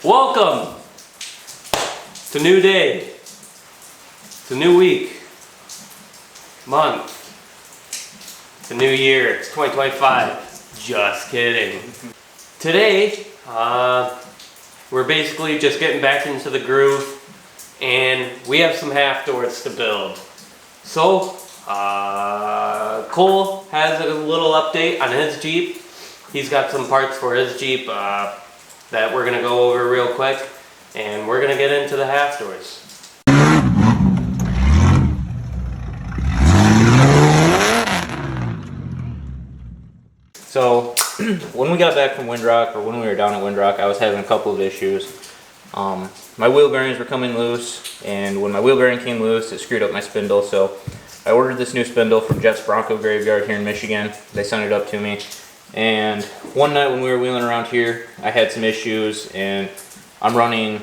Welcome! It's a new day. It's a new week. Month. It's a new year. It's 2025. Just kidding. Today, we're basically just getting back into the groove and we have some half doors to build. So, Cole has a little update on his Jeep. He's got some parts for his Jeep that we're gonna go over real quick, and we're gonna get into the half doors. So, when we got back from Windrock, or when we were down at Windrock, I was having a couple of issues. My wheel bearings were coming loose, and when my wheel bearing came loose, it screwed up my spindle. So, I ordered this new spindle from Jeff's Bronco Graveyard here in Michigan. They sent it up to me. And one night when we were wheeling around here, I had some issues, and I'm running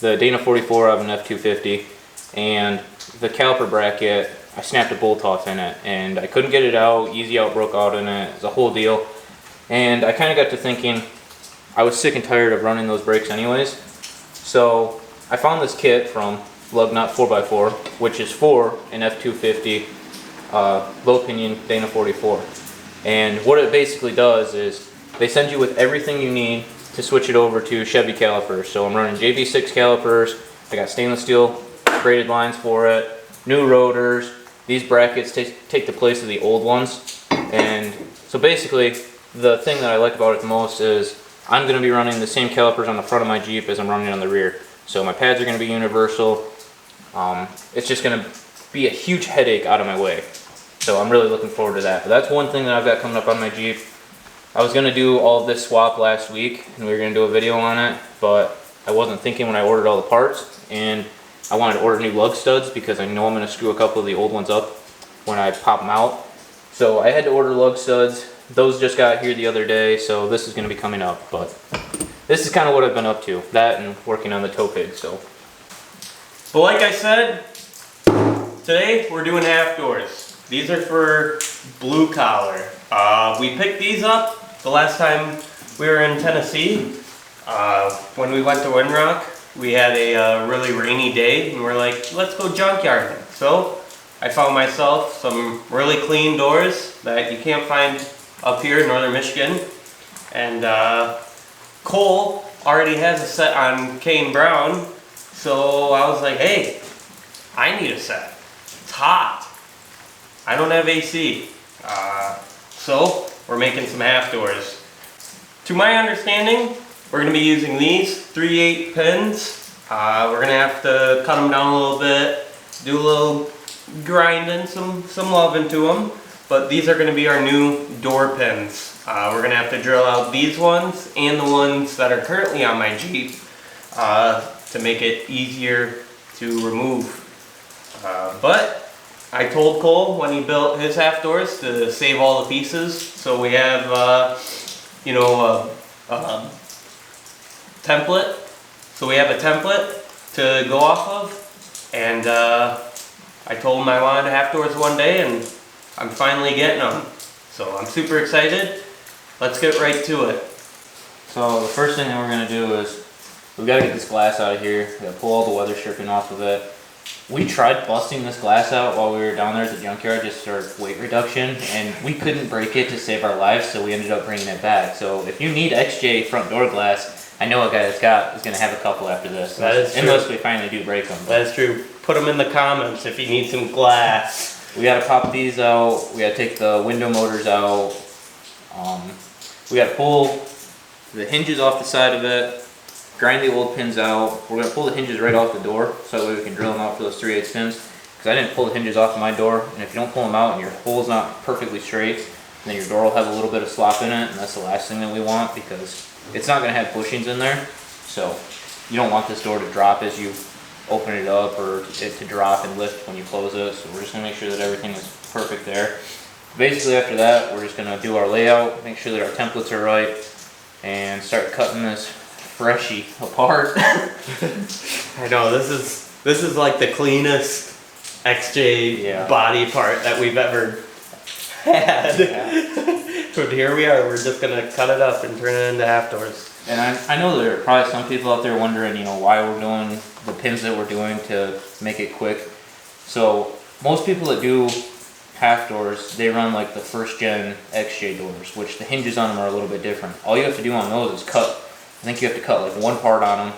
the Dana 44 of an F250, and the caliper bracket, I snapped a bolt off in it, and I couldn't get it out. Easy Out broke out in it. It's a whole deal. And I kind of got to thinking, I was sick and tired of running those brakes anyways. So I found this kit from Lug Nut 4x4, which is for an F250 low pinion Dana 44. And what it basically does is they send you with everything you need to switch it over to Chevy calipers. So I'm running JB6 calipers. I got stainless steel braided lines for it, new rotors. These brackets take the place of the old ones. And so basically the thing that I like about it the most is I'm going to be running the same calipers on the front of my Jeep as I'm running on the rear. So my pads are going to be universal. It's just going to be a huge headache out of my way. So I'm really looking forward to that. But that's one thing that I've got coming up on my Jeep. I was going to do all of this swap last week, and we were going to do a video on it, but I wasn't thinking when I ordered all the parts, and I wanted to order new lug studs because I know I'm going to screw a couple of the old ones up when I pop them out. So I had to order lug studs. Those just got here the other day, so this is going to be coming up. But this is kind of what I've been up to, that and working on the tow pig. So like I said, today we're doing half doors. These are for Bluecollar. We picked these up the last time we were in Tennessee. When we went to Windrock, we had a really rainy day, and we're like, let's go junkyarding. So I found myself some really clean doors that you can't find up here in northern Michigan. And Cole already has a set on Kane Brown, so I was like, hey, I need a set. It's hot. I don't have AC, so we're making some half doors. To my understanding, we're going to be using these 3/8 pins. We're going to have to cut them down a little bit, do a little grinding, some love into them, but these are going to be our new door pins. We're going to have to drill out these ones and the ones that are currently on my Jeep to make it easier to remove. But I told Cole when he built his half doors to save all the pieces, so we have, template. So we have a template to go off of, and I told him I wanted half doors one day, and I'm finally getting them. So I'm super excited. Let's get right to it. So the first thing that we're going to do is we've got to get this glass out of here. We've got to pull all the weather stripping off of it. We tried busting this glass out while we were down there at the junkyard just for weight reduction, and we couldn't break it to save our lives, so we ended up bringing it back. So if you need XJ front door glass, I know a guy that's is going to have a couple after this. That is true. Unless we finally do break them. That is true. Put them in the comments if you need some glass. We got to pop these out. We got to take the window motors out. We got to pull the hinges off the side of it. Grind the old pins out. We're going to pull the hinges right off the door so that way we can drill them out for those 3/8 pins. Because I didn't pull the hinges off of my door, and if you don't pull them out and your hole's not perfectly straight, then your door will have a little bit of slop in it, and that's the last thing that we want because it's not going to have bushings in there. So you don't want this door to drop as you open it up, or it to drop and lift when you close it. So we're just going to make sure that everything is perfect there. Basically after that, we're just going to do our layout, make sure that our templates are right, and start cutting this freshie apart. I know, this is like the cleanest XJ body part that we've ever had. Yeah. But here we are, we're just gonna cut it up and turn it into half doors. And I know there are probably some people out there wondering, why we're doing the pins that we're doing to make it quick. So most people that do half doors, they run like the first gen XJ doors, which the hinges on them are a little bit different. All you have to do on those is cut. I think you have to cut like one part on them.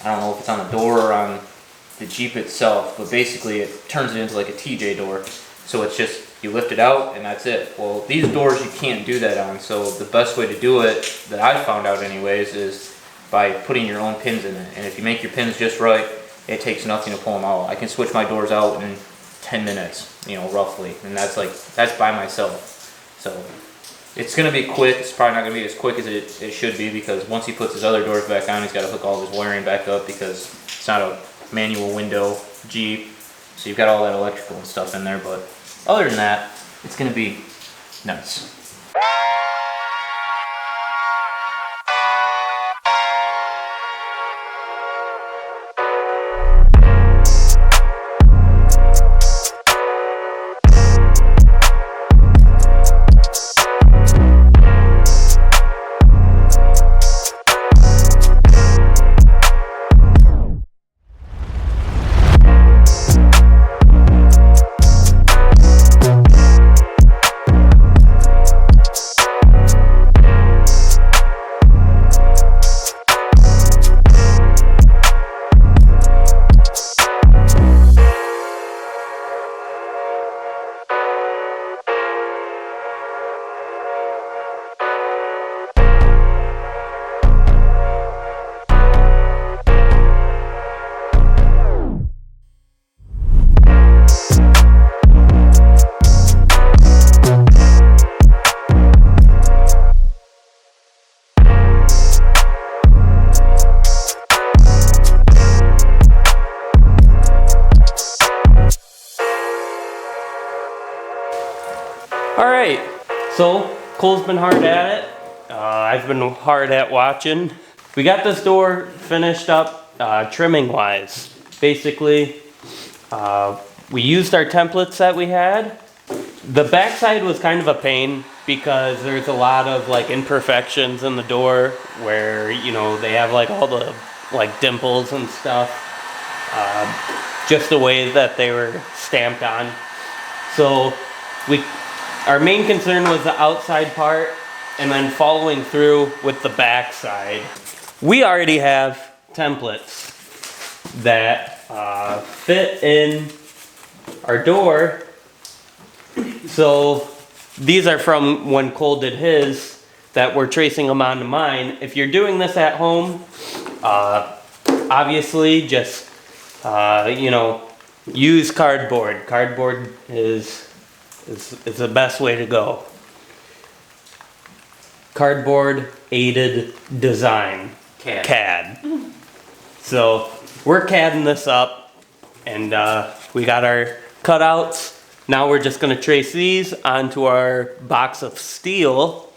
I don't know if it's on the door or on the Jeep itself, but basically it turns it into like a TJ door. So it's just, you lift it out and that's it. Well, these doors you can't do that on, so the best way to do it, that I found out anyways, is by putting your own pins in it. And if you make your pins just right, it takes nothing to pull them out. I can switch my doors out in 10 minutes, roughly, and that's by myself. So it's gonna be quick. It's probably not gonna be as quick as it should be, because once he puts his other doors back on, he's got to hook all his wiring back up, because it's not a manual window Jeep, so you've got all that electrical and stuff in there. But other than that, it's gonna be nice. Alright, so Cole's been hard at it. I've been hard at watching. We got this door finished up trimming wise. Basically, we used our templates that we had. The backside was kind of a pain because there's a lot of like imperfections in the door where, they have like all the like dimples and stuff. Just the way that they were stamped on. So our main concern was the outside part and then following through with the back side. We already have templates that fit in our door. So these are from when Cole did his, that we're tracing them onto mine. If you're doing this at home, obviously just, use cardboard. Cardboard is the best way to go. Cardboard aided design. CAD. So we're CADing this up, and we got our cutouts. Now we're just gonna trace these onto our box of steel.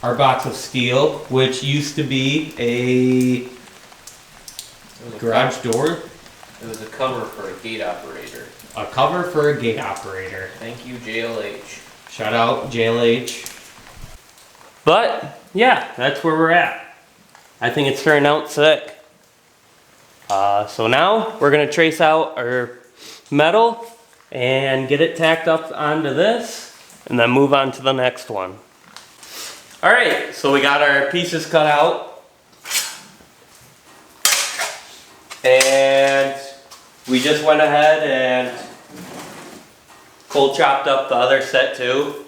Our box of steel, which used to be a garage door. It was a cover for a gate operator. A cover for a gate operator. Thank you, JLH. Shout out JLH. But yeah, that's where we're at. I think it's turning out sick. So now we're gonna trace out our metal and get it tacked up onto this, and then move on to the next one. All right, so we got our pieces cut out, and we just went ahead and Cole chopped up the other set too.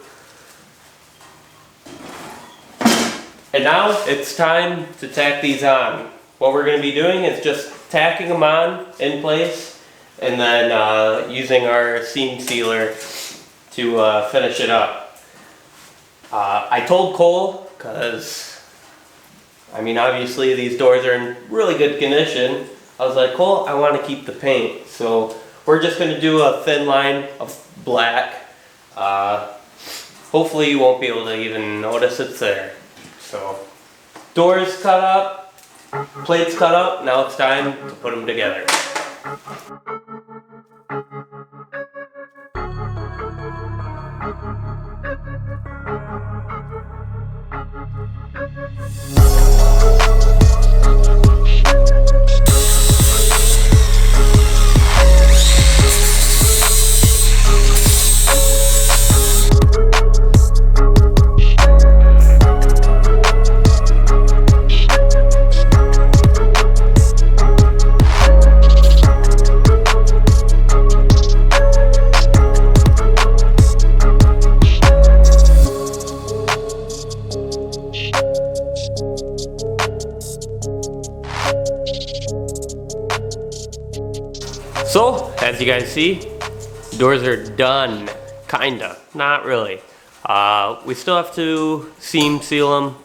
And now it's time to tack these on. What we're going to be doing is just tacking them on in place and then using our seam sealer to finish it up. I told Cole, because obviously these doors are in really good condition. I was like, Cole, I want to keep the paint. So we're just going to do a thin line of black. Hopefully you won't be able to even notice it's there. So doors cut up, plates cut up, now it's time to put them together. So, as you guys see, doors are done. Kinda, not really. We still have to seam seal them,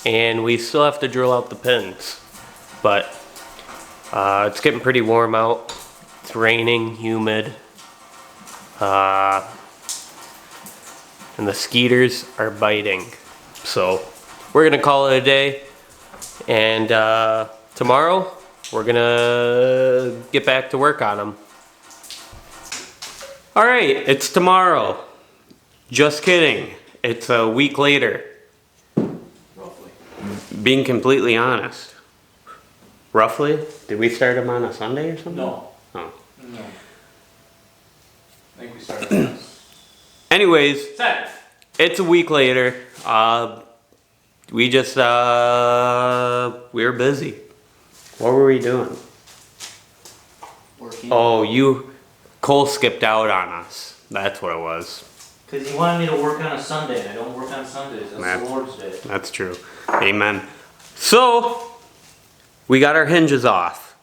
and we still have to drill out the pins. But it's getting pretty warm out. It's raining, humid. And the skeeters are biting. So we're gonna call it a day. And tomorrow, we're gonna get back to work on them. All right, it's tomorrow. Just kidding. It's a week later. Roughly. Being completely honest. Roughly? Did we start them on a Sunday or something? No. Oh. No. I think we started this. Anyways, Saturday. it's a week later. We just, we were busy. What were we doing? Working. Oh, Cole skipped out on us. That's what it was. Because he wanted me to work on a Sunday, and I don't work on Sundays. That's the Lord's Day. That's true. Amen. So, we got our hinges off.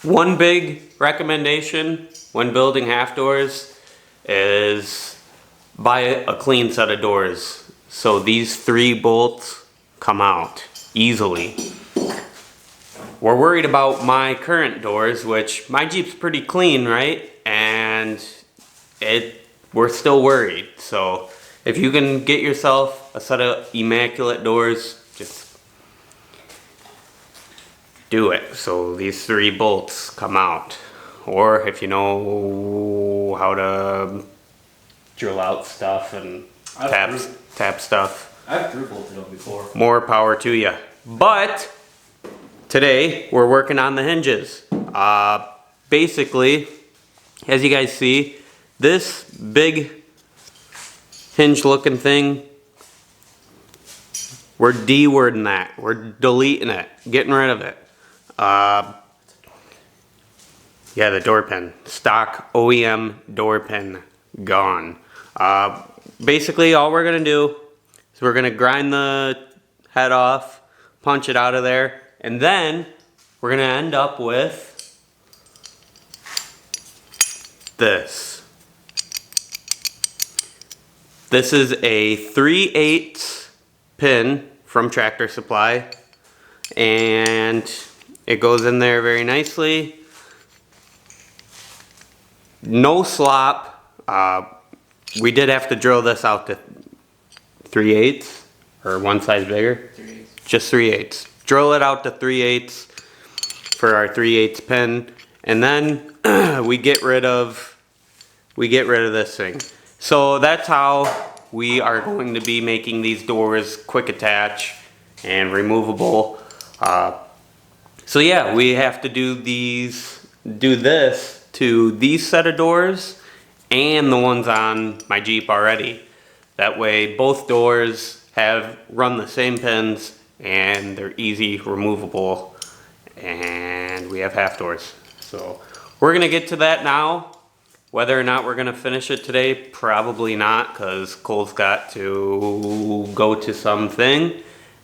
One big recommendation when building half doors is buy a clean set of doors. So these 3 bolts come out easily. We're worried about my current doors, which my Jeep's pretty clean, right? And we're still worried. So if you can get yourself a set of immaculate doors, just do it. So these 3 bolts come out. Or if you know how to drill out stuff and tap stuff, I've through bolted them before. more power to you. But today we're working on the hinges. Basically, as you guys see, this big hinge looking thing, we're de-wording that. We're deleting it, getting rid of it. Yeah, the door pin. Stock OEM door pin gone. Basically, all we're gonna do is we're gonna grind the head off, punch it out of there, and then we're gonna end up with this. This is a 3/8 pin from Tractor Supply, and it goes in there very nicely. No slop. We did have to drill this out to 3/8 or one size bigger. 3/8. Just 3/8. Drill it out to 3/8 for our 3/8 pin, and then we get rid of this thing. So that's how we are going to be making these doors quick attach and removable. So yeah, we have to do this to these set of doors and the ones on my Jeep already. That way both doors run the same pins and they're easy removable, and we have half doors. So we're gonna get to that now. Whether or not we're gonna finish it today, probably not, because Cole's got to go to something,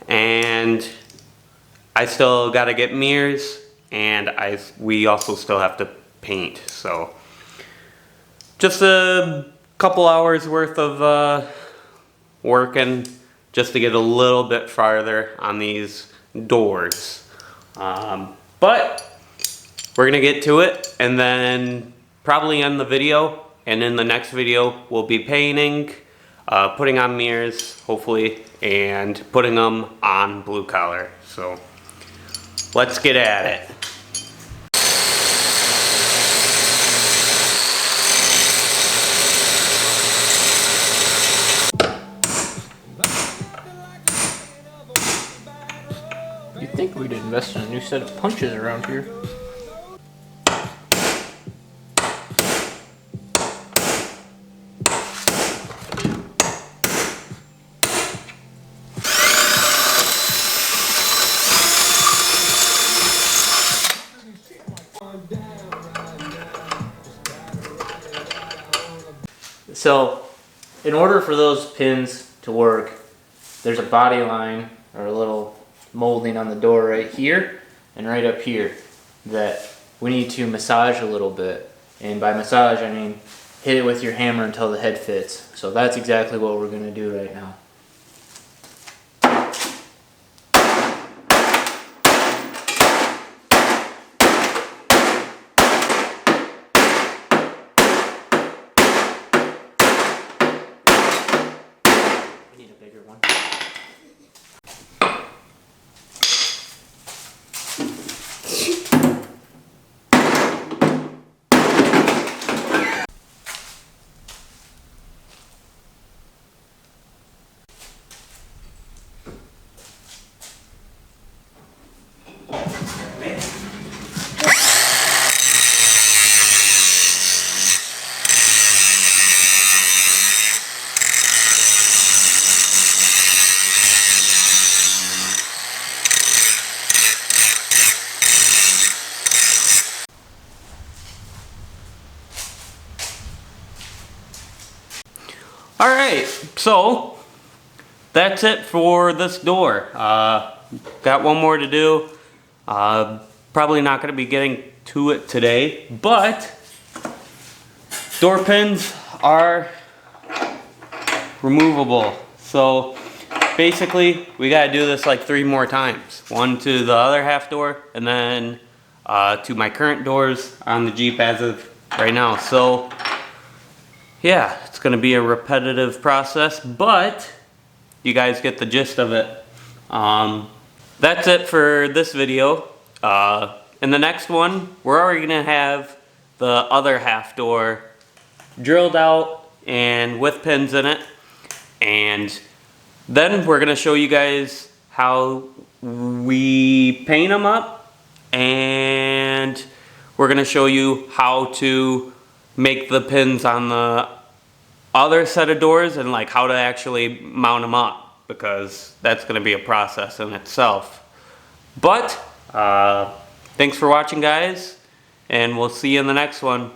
and I still gotta get mirrors, and we also still have to paint. So just a couple hours worth of working just to get a little bit farther on these doors. But we're gonna get to it and then probably end the video, and in the next video we'll be painting, putting on mirrors hopefully, and putting them on Bluecollar. So let's get at it. You'd think we'd invest in a new set of punches around here. So, in order for those pins to work, there's a body line or a little molding on the door right here and right up here that we need to massage a little bit. And by massage, I mean hit it with your hammer until the head fits. So that's exactly what we're gonna do right now. We need a bigger one. Alright, so that's it for this door. Got one more to do. Probably not going to be getting to it today, but door pins are removable. So basically we got to do this like 3 more times. One to the other half door, and then to my current doors on the Jeep as of right now. So yeah, it's going to be a repetitive process, but you guys get the gist of it. That's it for this video. In the next one, we're already going to have the other half door drilled out and with pins in it. And then we're going to show you guys how we paint them up. And we're going to show you how to make the pins on the other set of doors and like how to actually mount them up, because that's going to be a process in itself. But thanks for watching, guys, and we'll see you in the next one.